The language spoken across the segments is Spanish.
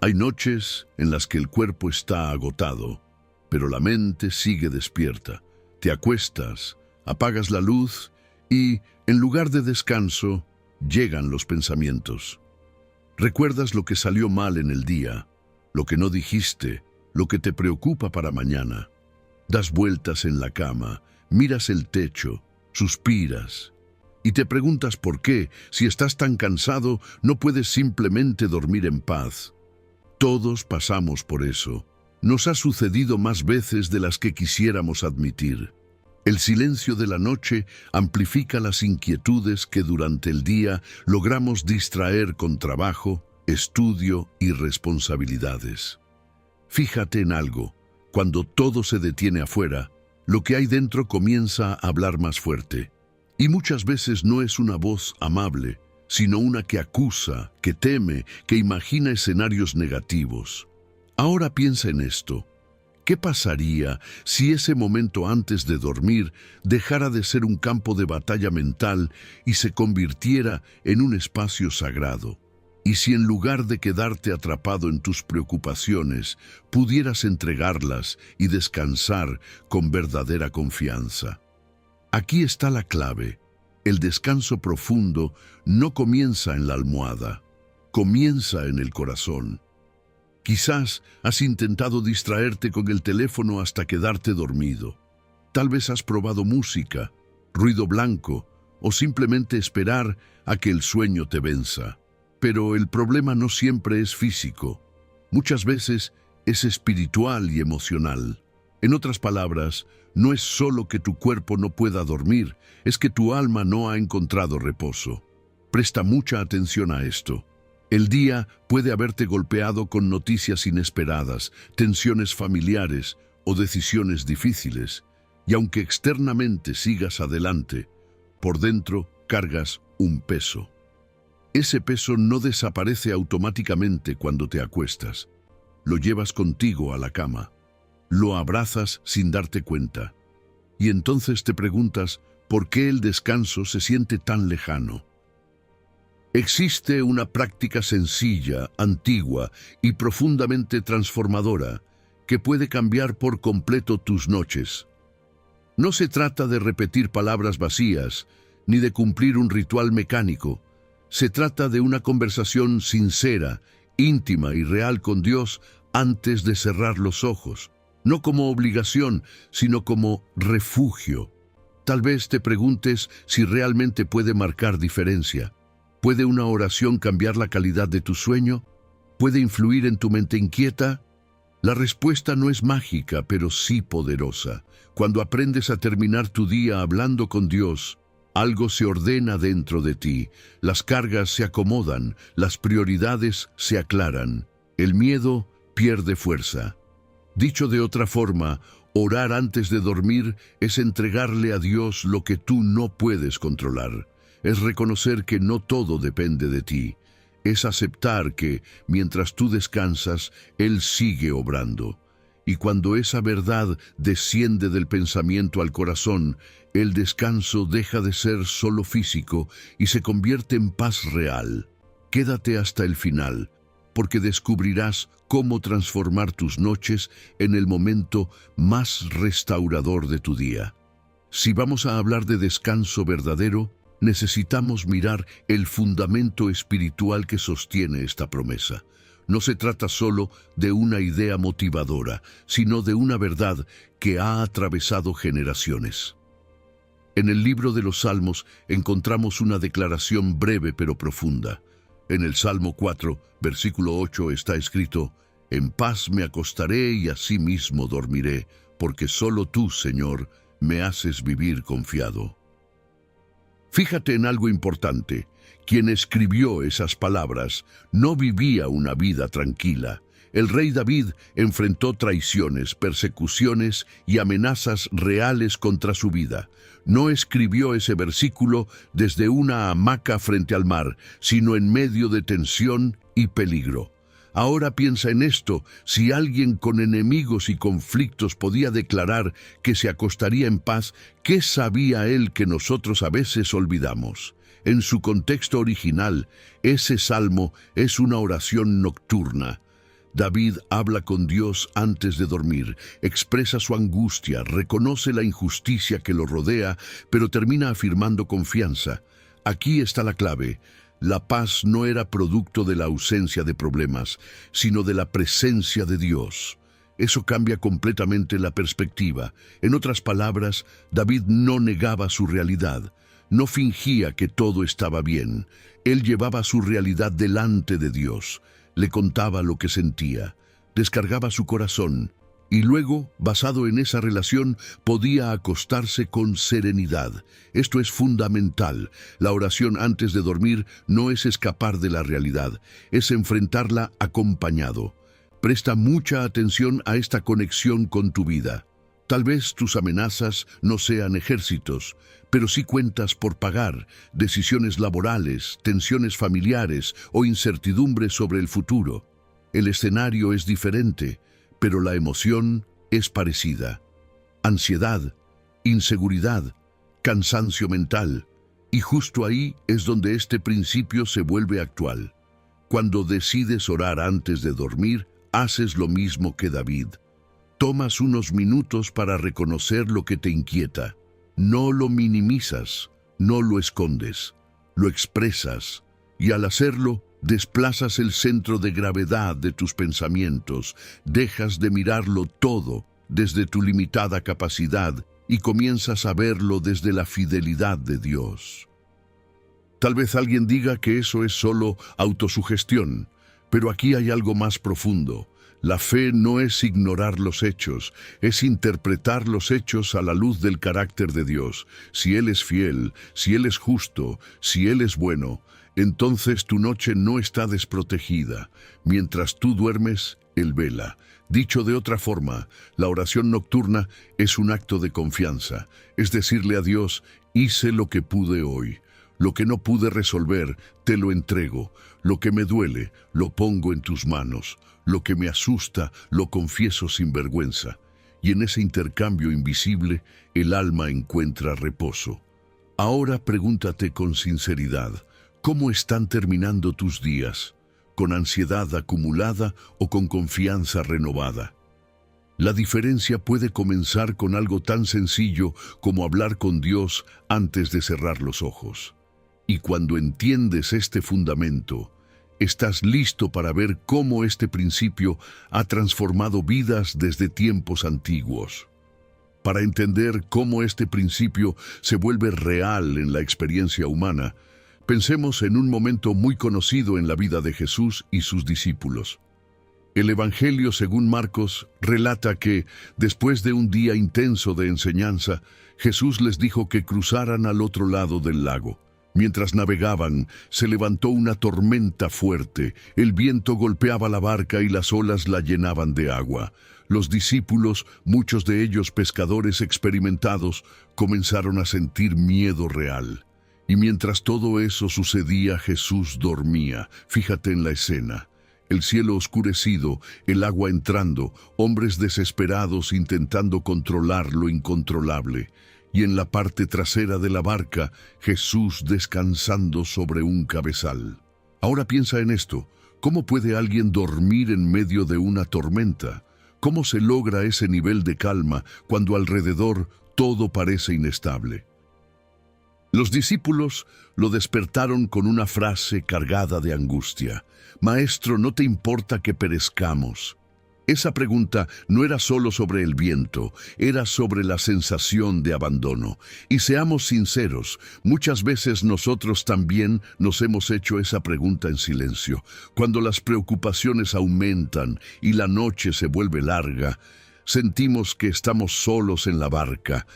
Hay noches en las que el cuerpo está agotado, pero la mente sigue despierta. Te acuestas, apagas la luz y, en lugar de descanso, llegan los pensamientos. Recuerdas lo que salió mal en el día, lo que no dijiste, lo que te preocupa para mañana. Das vueltas en la cama, miras el techo, suspiras y te preguntas por qué, si estás tan cansado, no puedes simplemente dormir en paz. Todos pasamos por eso. Nos ha sucedido más veces de las que quisiéramos admitir. El silencio de la noche amplifica las inquietudes que durante el día logramos distraer con trabajo, estudio y responsabilidades. Fíjate en algo. Cuando todo se detiene afuera, lo que hay dentro comienza a hablar más fuerte. Y muchas veces no es una voz amable, sino una que acusa, que teme, que imagina escenarios negativos. Ahora piensa en esto. ¿Qué pasaría si ese momento antes de dormir dejara de ser un campo de batalla mental y se convirtiera en un espacio sagrado? Y si en lugar de quedarte atrapado en tus preocupaciones, pudieras entregarlas y descansar con verdadera confianza. Aquí está la clave. El descanso profundo no comienza en la almohada, comienza en el corazón. Quizás has intentado distraerte con el teléfono hasta quedarte dormido. Tal vez has probado música, ruido blanco o simplemente esperar a que el sueño te venza. Pero el problema no siempre es físico. Muchas veces es espiritual y emocional. En otras palabras, no es solo que tu cuerpo no pueda dormir, es que tu alma no ha encontrado reposo. Presta mucha atención a esto. El día puede haberte golpeado con noticias inesperadas, tensiones familiares o decisiones difíciles, y aunque externamente sigas adelante, por dentro cargas un peso. Ese peso no desaparece automáticamente cuando te acuestas. Lo llevas contigo a la cama. Lo abrazas sin darte cuenta. Y entonces te preguntas por qué el descanso se siente tan lejano. Existe una práctica sencilla, antigua y profundamente transformadora que puede cambiar por completo tus noches. No se trata de repetir palabras vacías ni de cumplir un ritual mecánico. Se trata de una conversación sincera, íntima y real con Dios antes de cerrar los ojos. No como obligación, sino como refugio. Tal vez te preguntes si realmente puede marcar diferencia. ¿Puede una oración cambiar la calidad de tu sueño? ¿Puede influir en tu mente inquieta? La respuesta no es mágica, pero sí poderosa. Cuando aprendes a terminar tu día hablando con Dios, algo se ordena dentro de ti, las cargas se acomodan, las prioridades se aclaran, el miedo pierde fuerza. Dicho de otra forma, orar antes de dormir es entregarle a Dios lo que tú no puedes controlar. Es reconocer que no todo depende de ti. Es aceptar que, mientras tú descansas, Él sigue obrando. Y cuando esa verdad desciende del pensamiento al corazón, el descanso deja de ser solo físico y se convierte en paz real. Quédate hasta el final, porque descubrirás cómo transformar tus noches en el momento más restaurador de tu día. Si vamos a hablar de descanso verdadero, necesitamos mirar el fundamento espiritual que sostiene esta promesa. No se trata solo de una idea motivadora, sino de una verdad que ha atravesado generaciones. En el libro de los Salmos encontramos una declaración breve pero profunda. En el Salmo 4, versículo 8 está escrito: «En paz me acostaré y asimismo dormiré, porque solo tú, Señor, me haces vivir confiado». Fíjate en algo importante. Quien escribió esas palabras no vivía una vida tranquila. El rey David enfrentó traiciones, persecuciones y amenazas reales contra su vida. No escribió ese versículo desde una hamaca frente al mar, sino en medio de tensión y peligro. Ahora piensa en esto: si alguien con enemigos y conflictos podía declarar que se acostaría en paz, ¿qué sabía él que nosotros a veces olvidamos? En su contexto original, ese salmo es una oración nocturna. David habla con Dios antes de dormir, expresa su angustia, reconoce la injusticia que lo rodea, pero termina afirmando confianza. Aquí está la clave. La paz no era producto de la ausencia de problemas, sino de la presencia de Dios. Eso cambia completamente la perspectiva. En otras palabras, David no negaba su realidad, no fingía que todo estaba bien. Él llevaba su realidad delante de Dios, le contaba lo que sentía, descargaba su corazón, y luego, basado en esa relación, podía acostarse con serenidad. Esto es fundamental. La oración antes de dormir no es escapar de la realidad, es enfrentarla acompañado. Presta mucha atención a esta conexión con tu vida. Tal vez tus amenazas no sean ejércitos, pero sí cuentas por pagar, decisiones laborales, tensiones familiares o incertidumbre sobre el futuro. El escenario es diferente, pero la emoción es parecida. Ansiedad, inseguridad, cansancio mental. Y justo ahí es donde este principio se vuelve actual. Cuando decides orar antes de dormir, haces lo mismo que David. Tomas unos minutos para reconocer lo que te inquieta. No lo minimizas, no lo escondes, lo expresas, y al hacerlo, desplazas el centro de gravedad de tus pensamientos, dejas de mirarlo todo desde tu limitada capacidad y comienzas a verlo desde la fidelidad de Dios. Tal vez alguien diga que eso es solo autosugestión, pero aquí hay algo más profundo. La fe no es ignorar los hechos, es interpretar los hechos a la luz del carácter de Dios. Si Él es fiel, si Él es justo, si Él es bueno, entonces tu noche no está desprotegida. Mientras tú duermes, Él vela. Dicho de otra forma, la oración nocturna es un acto de confianza. Es decirle a Dios, hice lo que pude hoy. Lo que no pude resolver, te lo entrego. Lo que me duele, lo pongo en tus manos. Lo que me asusta, lo confieso sin vergüenza. Y en ese intercambio invisible, el alma encuentra reposo. Ahora pregúntate con sinceridad, ¿cómo están terminando tus días? ¿Con ansiedad acumulada o con confianza renovada? La diferencia puede comenzar con algo tan sencillo como hablar con Dios antes de cerrar los ojos. Y cuando entiendes este fundamento, estás listo para ver cómo este principio ha transformado vidas desde tiempos antiguos. Para entender cómo este principio se vuelve real en la experiencia humana, pensemos en un momento muy conocido en la vida de Jesús y sus discípulos. El Evangelio según Marcos relata que, después de un día intenso de enseñanza, Jesús les dijo que cruzaran al otro lado del lago. Mientras navegaban, se levantó una tormenta fuerte, el viento golpeaba la barca y las olas la llenaban de agua. Los discípulos, muchos de ellos pescadores experimentados, comenzaron a sentir miedo real. Y mientras todo eso sucedía, Jesús dormía. Fíjate en la escena. El cielo oscurecido, el agua entrando, hombres desesperados intentando controlar lo incontrolable. Y en la parte trasera de la barca, Jesús descansando sobre un cabezal. Ahora piensa en esto. ¿Cómo puede alguien dormir en medio de una tormenta? ¿Cómo se logra ese nivel de calma cuando alrededor todo parece inestable? Los discípulos lo despertaron con una frase cargada de angustia. «Maestro, ¿no te importa que perezcamos?» Esa pregunta no era solo sobre el viento, era sobre la sensación de abandono. Y seamos sinceros, muchas veces nosotros también nos hemos hecho esa pregunta en silencio. Cuando las preocupaciones aumentan y la noche se vuelve larga, sentimos que estamos solos en la barca.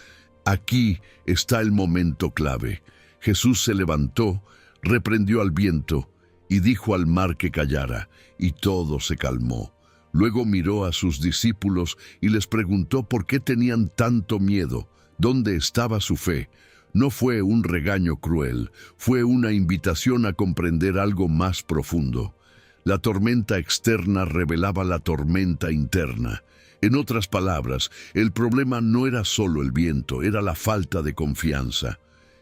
Aquí está el momento clave. Jesús se levantó, reprendió al viento y dijo al mar que callara, y todo se calmó. Luego miró a sus discípulos y les preguntó por qué tenían tanto miedo, dónde estaba su fe. No fue un regaño cruel, fue una invitación a comprender algo más profundo. La tormenta externa revelaba la tormenta interna. En otras palabras, el problema no era solo el viento, era la falta de confianza.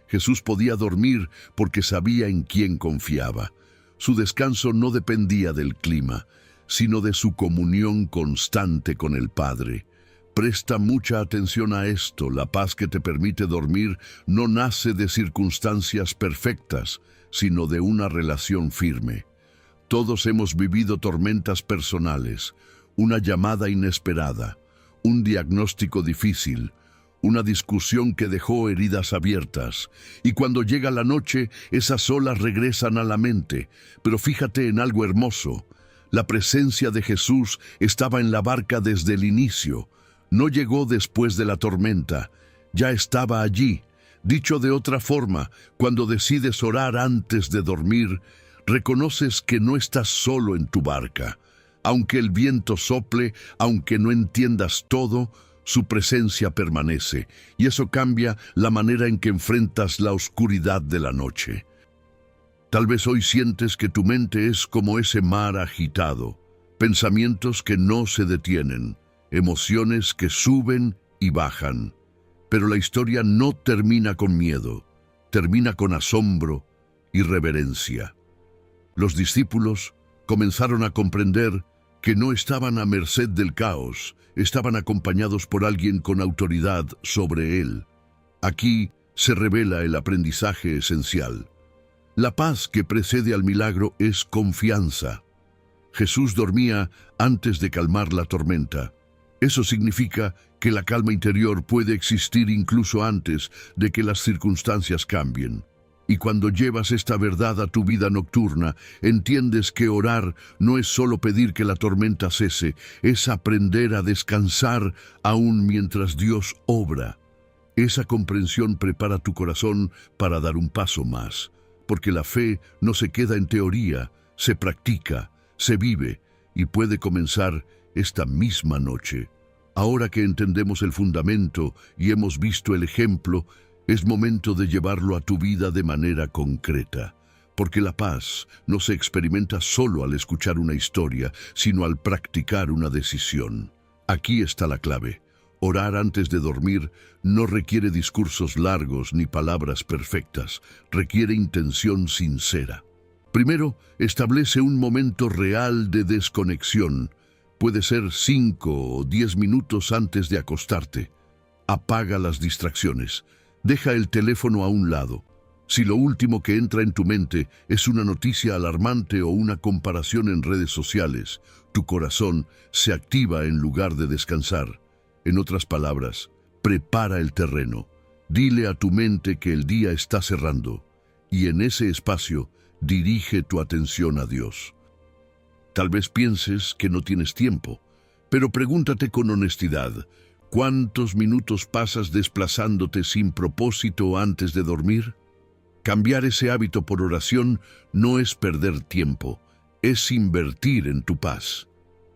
Jesús podía dormir porque sabía en quién confiaba. Su descanso no dependía del clima. sino de su comunión constante con el Padre. Presta mucha atención a esto. La paz que te permite dormir no nace de circunstancias perfectas, sino de una relación firme. Todos hemos vivido tormentas personales, una llamada inesperada, un diagnóstico difícil, una discusión que dejó heridas abiertas, y cuando llega la noche, esas olas regresan a la mente. Pero fíjate en algo hermoso. La presencia de Jesús estaba en la barca desde el inicio. No llegó después de la tormenta, ya estaba allí. Dicho de otra forma, cuando decides orar antes de dormir, reconoces que no estás solo en tu barca. Aunque el viento sople, aunque no entiendas todo, su presencia permanece, y eso cambia la manera en que enfrentas la oscuridad de la noche. Tal vez hoy sientes que tu mente es como ese mar agitado, pensamientos que no se detienen, emociones que suben y bajan. Pero la historia no termina con miedo, termina con asombro y reverencia. Los discípulos comenzaron a comprender que no estaban a merced del caos, estaban acompañados por alguien con autoridad sobre él. Aquí se revela el aprendizaje esencial. La paz que precede al milagro es confianza. Jesús dormía antes de calmar la tormenta. Eso significa que la calma interior puede existir incluso antes de que las circunstancias cambien. Y cuando llevas esta verdad a tu vida nocturna, entiendes que orar no es solo pedir que la tormenta cese, es aprender a descansar aún mientras Dios obra. Esa comprensión prepara tu corazón para dar un paso más, porque la fe no se queda en teoría, se practica, se vive y puede comenzar esta misma noche. Ahora que entendemos el fundamento y hemos visto el ejemplo, es momento de llevarlo a tu vida de manera concreta, porque la paz no se experimenta solo al escuchar una historia, sino al practicar una decisión. Aquí está la clave. Orar antes de dormir no requiere discursos largos ni palabras perfectas, requiere intención sincera. Primero, establece un momento real de desconexión. Puede ser 5 o 10 minutos antes de acostarte. Apaga las distracciones. Deja el teléfono a un lado. Si lo último que entra en tu mente es una noticia alarmante o una comparación en redes sociales, tu corazón se activa en lugar de descansar. En otras palabras, prepara el terreno. Dile a tu mente que el día está cerrando, y en ese espacio dirige tu atención a Dios. Tal vez pienses que no tienes tiempo, pero pregúntate con honestidad, ¿cuántos minutos pasas desplazándote sin propósito antes de dormir? Cambiar ese hábito por oración no es perder tiempo, es invertir en tu paz.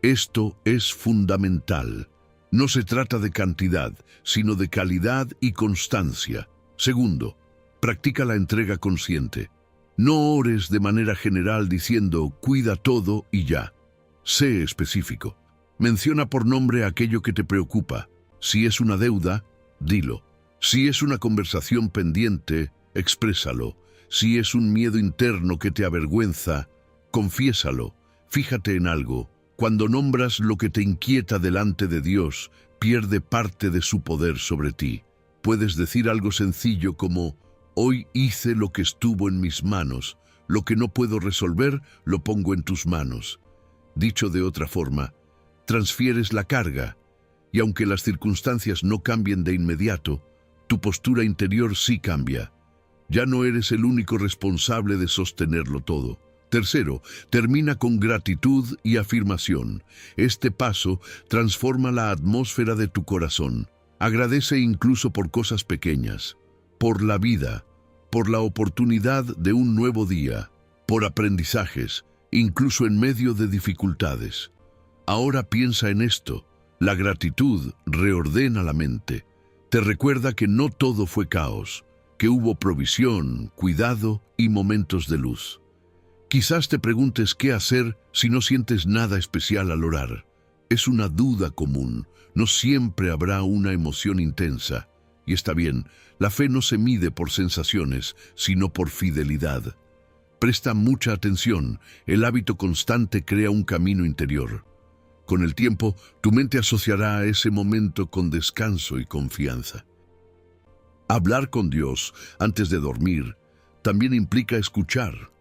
Esto es fundamental. No se trata de cantidad, sino de calidad y constancia. Segundo, practica la entrega consciente. No ores de manera general diciendo, cuida todo y ya. Sé específico. Menciona por nombre aquello que te preocupa. Si es una deuda, dilo. Si es una conversación pendiente, exprésalo. Si es un miedo interno que te avergüenza, confiésalo. Fíjate en algo. Cuando nombras lo que te inquieta delante de Dios, pierde parte de su poder sobre ti. Puedes decir algo sencillo como, hoy hice lo que estuvo en mis manos, lo que no puedo resolver, lo pongo en tus manos. Dicho de otra forma, transfieres la carga, y aunque las circunstancias no cambien de inmediato, tu postura interior sí cambia. Ya no eres el único responsable de sostenerlo todo. Tercero, termina con gratitud y afirmación. Este paso transforma la atmósfera de tu corazón. Agradece incluso por cosas pequeñas, por la vida, por la oportunidad de un nuevo día, por aprendizajes, incluso en medio de dificultades. Ahora piensa en esto. La gratitud reordena la mente. Te recuerda que no todo fue caos, que hubo provisión, cuidado y momentos de luz. Quizás te preguntes qué hacer si no sientes nada especial al orar. Es una duda común. No siempre habrá una emoción intensa. Y está bien, la fe no se mide por sensaciones, sino por fidelidad. Presta mucha atención, el hábito constante crea un camino interior. Con el tiempo, tu mente asociará a ese momento con descanso y confianza. Hablar con Dios antes de dormir también implica escuchar.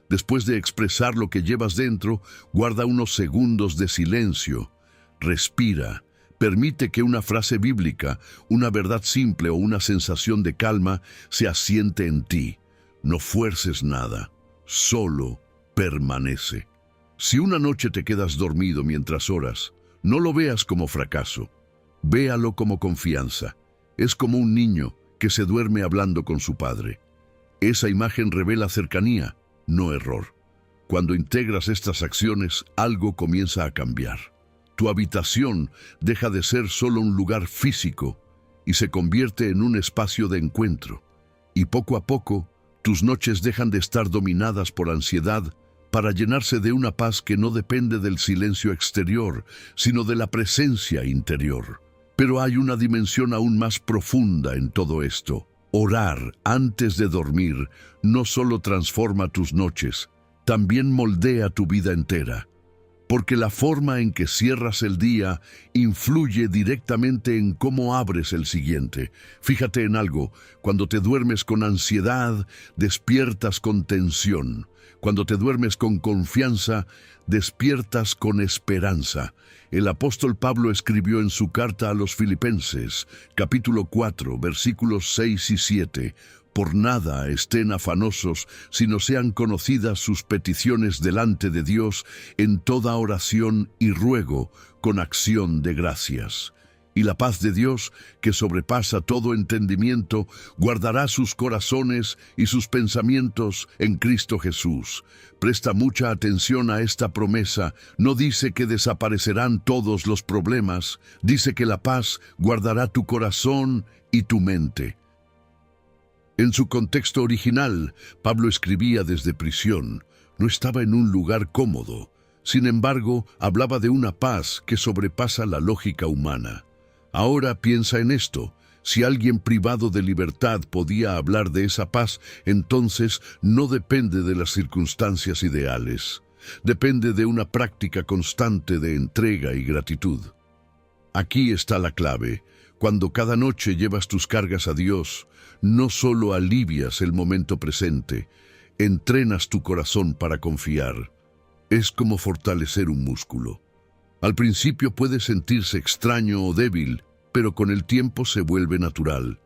Después de expresar lo que llevas dentro, guarda unos segundos de silencio, respira, permite que una frase bíblica, una verdad simple o una sensación de calma se asiente en ti. No fuerces nada, solo permanece. Si una noche te quedas dormido mientras oras, no lo veas como fracaso, véalo como confianza. Es como un niño que se duerme hablando con su padre. Esa imagen revela cercanía, no error. Cuando integras estas acciones, algo comienza a cambiar. Tu habitación deja de ser solo un lugar físico y se convierte en un espacio de encuentro. Y poco a poco, tus noches dejan de estar dominadas por ansiedad para llenarse de una paz que no depende del silencio exterior, sino de la presencia interior. Pero hay una dimensión aún más profunda en todo esto. Orar antes de dormir no solo transforma tus noches, también moldea tu vida entera. Porque la forma en que cierras el día influye directamente en cómo abres el siguiente. Fíjate en algo, cuando te duermes con ansiedad, despiertas con tensión. Cuando te duermes con confianza, despiertas con esperanza. El apóstol Pablo escribió en su carta a los Filipenses, capítulo 4, versículos 6 y 7, «Por nada estén afanosos, sino sean conocidas sus peticiones delante de Dios en toda oración y ruego con acción de gracias. Y la paz de Dios, que sobrepasa todo entendimiento, guardará sus corazones y sus pensamientos en Cristo Jesús». Presta mucha atención a esta promesa. No dice que desaparecerán todos los problemas, dice que la paz guardará tu corazón y tu mente. En su contexto original, Pablo escribía desde prisión. No estaba en un lugar cómodo. Sin embargo, hablaba de una paz que sobrepasa la lógica humana. Ahora piensa en esto. Si alguien privado de libertad podía hablar de esa paz, entonces no depende de las circunstancias ideales. Depende de una práctica constante de entrega y gratitud. Aquí está la clave. Cuando cada noche llevas tus cargas a Dios, no solo alivias el momento presente, entrenas tu corazón para confiar. Es como fortalecer un músculo. Al principio puede sentirse extraño o débil, pero con el tiempo se vuelve natural.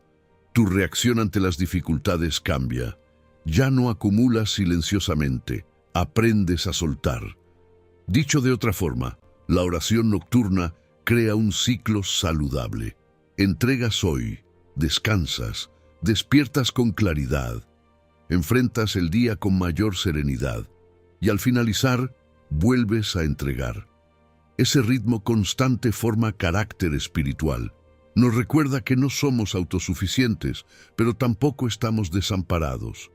Tu reacción ante las dificultades cambia. Ya no acumulas silenciosamente, aprendes a soltar. Dicho de otra forma, la oración nocturna crea un ciclo saludable. Entregas hoy, descansas, despiertas con claridad, enfrentas el día con mayor serenidad y al finalizar, vuelves a entregar. Ese ritmo constante forma carácter espiritual. Nos recuerda que no somos autosuficientes, pero tampoco estamos desamparados.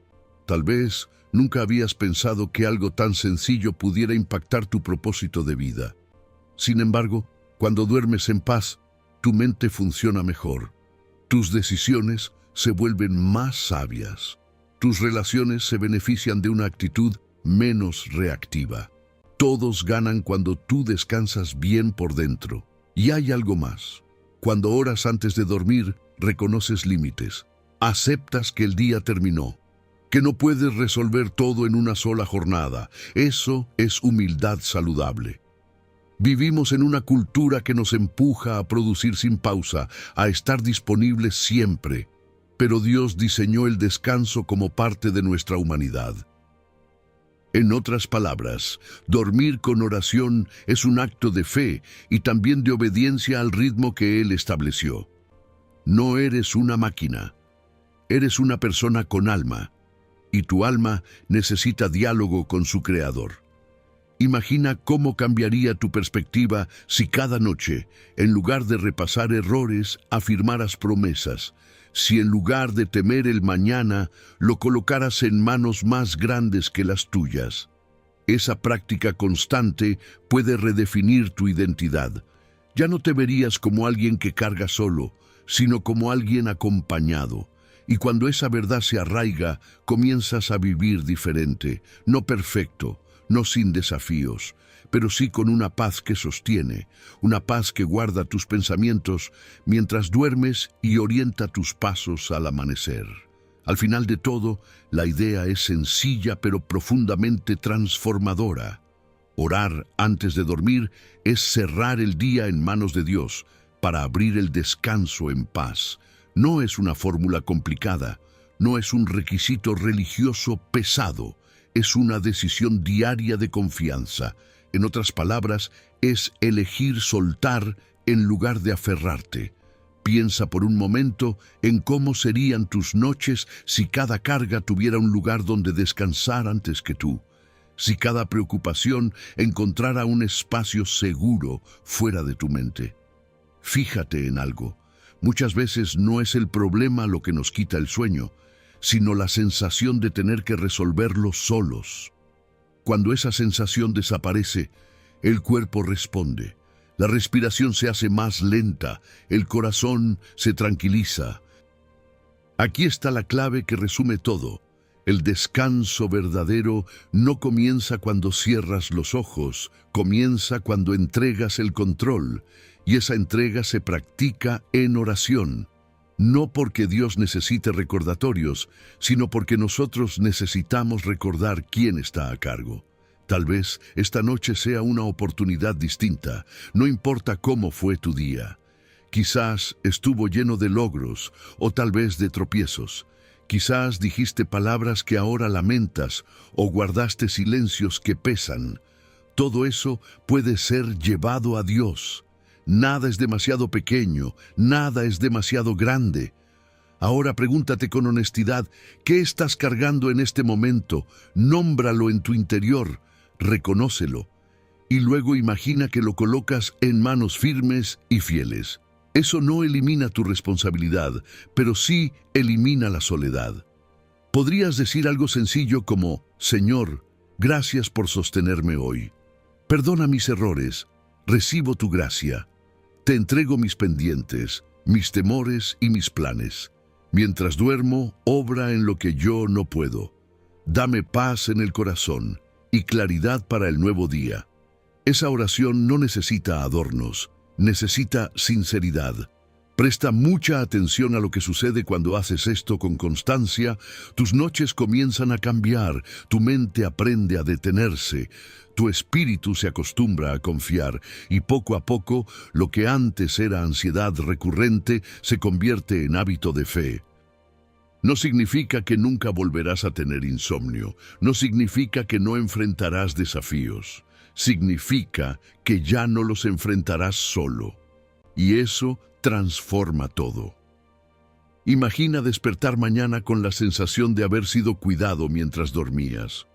Tal vez nunca habías pensado que algo tan sencillo pudiera impactar tu propósito de vida. Sin embargo, cuando duermes en paz, tu mente funciona mejor. Tus decisiones se vuelven más sabias. Tus relaciones se benefician de una actitud menos reactiva. Todos ganan cuando tú descansas bien por dentro. Y hay algo más. Cuando oras antes de dormir, reconoces límites. Aceptas que el día terminó, que no puedes resolver todo en una sola jornada. Eso es humildad saludable. Vivimos en una cultura que nos empuja a producir sin pausa, a estar disponibles siempre. Pero Dios diseñó el descanso como parte de nuestra humanidad. En otras palabras, dormir con oración es un acto de fe y también de obediencia al ritmo que Él estableció. No eres una máquina, eres una persona con alma, y tu alma necesita diálogo con su Creador. Imagina cómo cambiaría tu perspectiva si cada noche, en lugar de repasar errores, afirmaras promesas. Si en lugar de temer el mañana, lo colocaras en manos más grandes que las tuyas. Esa práctica constante puede redefinir tu identidad. Ya no te verías como alguien que carga solo, sino como alguien acompañado. Y cuando esa verdad se arraiga, comienzas a vivir diferente, no perfecto, no sin desafíos, pero sí con una paz que sostiene, una paz que guarda tus pensamientos mientras duermes y orienta tus pasos al amanecer. Al final de todo, la idea es sencilla pero profundamente transformadora. Orar antes de dormir es cerrar el día en manos de Dios para abrir el descanso en paz. No es una fórmula complicada, no es un requisito religioso pesado, es una decisión diaria de confianza. En otras palabras, es elegir soltar en lugar de aferrarte. Piensa por un momento en cómo serían tus noches si cada carga tuviera un lugar donde descansar antes que tú. Si cada preocupación encontrara un espacio seguro fuera de tu mente. Fíjate en algo. Muchas veces no es el problema lo que nos quita el sueño, sino la sensación de tener que resolverlo solos. Cuando esa sensación desaparece, el cuerpo responde. La respiración se hace más lenta, el corazón se tranquiliza. Aquí está la clave que resume todo. El descanso verdadero no comienza cuando cierras los ojos, comienza cuando entregas el control, y esa entrega se practica en oración. No porque Dios necesite recordatorios, sino porque nosotros necesitamos recordar quién está a cargo. Tal vez esta noche sea una oportunidad distinta, no importa cómo fue tu día. Quizás estuvo lleno de logros o tal vez de tropiezos. Quizás dijiste palabras que ahora lamentas o guardaste silencios que pesan. Todo eso puede ser llevado a Dios. Nada es demasiado pequeño, nada es demasiado grande. Ahora pregúntate con honestidad, ¿qué estás cargando en este momento? Nómbralo en tu interior, reconócelo, y luego imagina que lo colocas en manos firmes y fieles. Eso no elimina tu responsabilidad, pero sí elimina la soledad. Podrías decir algo sencillo como, Señor, gracias por sostenerme hoy. Perdona mis errores, recibo tu gracia. Te entrego mis pendientes, mis temores y mis planes. Mientras duermo, obra en lo que yo no puedo. Dame paz en el corazón y claridad para el nuevo día. Esa oración no necesita adornos, necesita sinceridad. Presta mucha atención a lo que sucede cuando haces esto con constancia. Tus noches comienzan a cambiar, tu mente aprende a detenerse, tu espíritu se acostumbra a confiar y poco a poco lo que antes era ansiedad recurrente se convierte en hábito de fe. No significa que nunca volverás a tener insomnio, no significa que no enfrentarás desafíos, significa que ya no los enfrentarás solo. Y eso transforma todo. Imagina despertar mañana con la sensación de haber sido cuidado mientras dormías,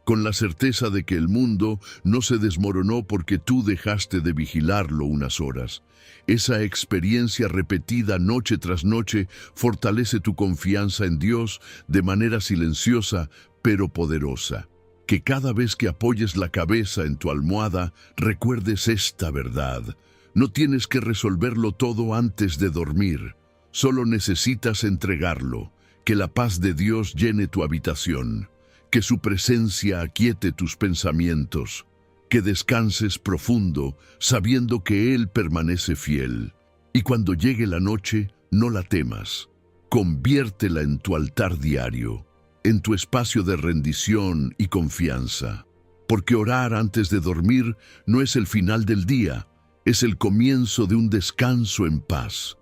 con la certeza de que el mundo no se desmoronó porque tú dejaste de vigilarlo unas horas. Esa experiencia repetida noche tras noche fortalece tu confianza en Dios de manera silenciosa pero poderosa. Que cada vez que apoyes la cabeza en tu almohada, recuerdes esta verdad. No tienes que resolverlo todo antes de dormir. Solo necesitas entregarlo. Que la paz de Dios llene tu habitación. Que su presencia aquiete tus pensamientos. Que descanses profundo, sabiendo que Él permanece fiel. Y cuando llegue la noche, no la temas. Conviértela en tu altar diario, en tu espacio de rendición y confianza. Porque orar antes de dormir no es el final del día, es el comienzo de un descanso en paz.